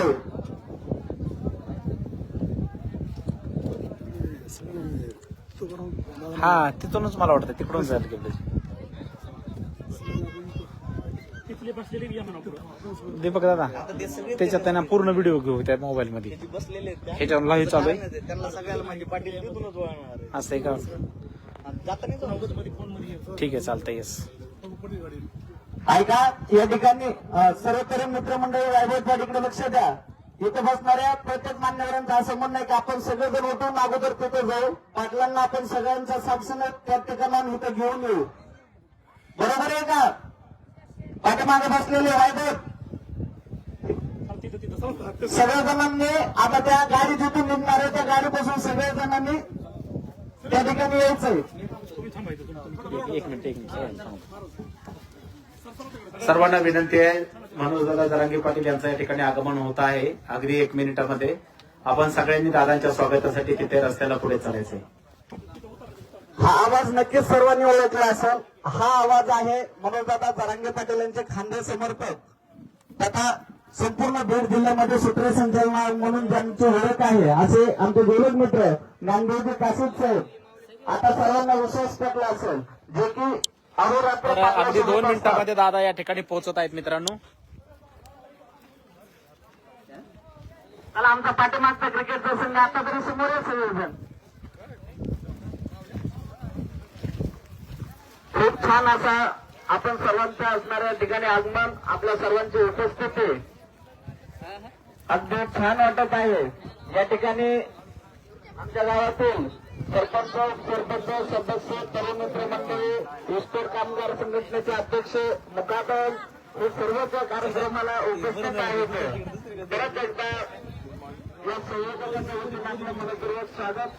होते. हा तिथूनच मला वाटतं तिकडून जायला गेलं दीपक दादा. त्याच्यात त्यांना पूर्ण व्हिडिओ घेऊ त्या मोबाईल मध्ये. ह्याच्यावर लाईव्ह चालू आहे. त्यांना सगळ्याला म्हणजे पाटील तिथूनच वळणार आहे. असं आहे का? ठीक आहे चालतंय. येस ऐका, या ठिकाणी सर्व तरुण मित्रमंडळी वैभववाडीकडे लक्ष द्या. इथे बसणाऱ्या प्रत्येक मान्यवरांचं असं म्हणणं आहे की आपण सगळेजण उठून अगोदर तिथे जाऊ. पाटलांना आपण सगळ्यांचा साक्षात त्या ठिकाणाहून इथं घेऊन येऊ. बरोबर आहे का? पाठीमागे बसलेले वैभव सगळ्या जणांनी आता त्या गाडी जिथून निघणार आहे त्या गाडीपासून सगळ्या जणांनी त्या ठिकाणी यायचंय. एक मिनिट. सर्वांना विनंती आहे, मनोजदादा जरांगे पाटील यांचं या ठिकाणी आगमन होत आहे. अगदी 1 मिनिटामध्ये आपण सगळ्यांनी दादांच्या स्वागतासाठी तिथे रस्त्याला पुढे चालायचंय. हा आवाज नक्कीच सर्वांनी ओळखला असेल. हा आवाज आहे मनोजदादा जरांगे पाटील यांचे खांदे समर्थक तथा संपूर्ण बीड जिल्ह्यामध्ये सूत्रसंचालन म्हणून ज्यांची ओळख आहे असे आमचे गोलक मित्र ज्ञानदेवजी काशीद साहेब. आता सर्वांना विश्वास पटला असेल जे की अहोरात्र तर अगदी 2 मिनिटांमध्ये दादा या ठिकाणी पोहोचत आहेत मित्रांनो. मला आमचा पाठीमागचा क्रिकेटचा संघ आता तरी समोर आहे सगळेजण. खूप छान असा आपण सर्वांच्या असणाऱ्या ठिकाणी आगमन, आपल्या सर्वांची उपस्थिती अगदी छान वाटत आहे. या ठिकाणी आमच्या गावातील सरपंच सदस्य, तरुण मित्र मंडळी, ऊसतोड कामगार संघटनेचे अध्यक्ष, मुकादम हे सर्वच कार्यक्रमाला उपस्थित आहेत. परत एकदा या संयोजकांच्या वतीने आपलं मनपूर्वक स्वागत.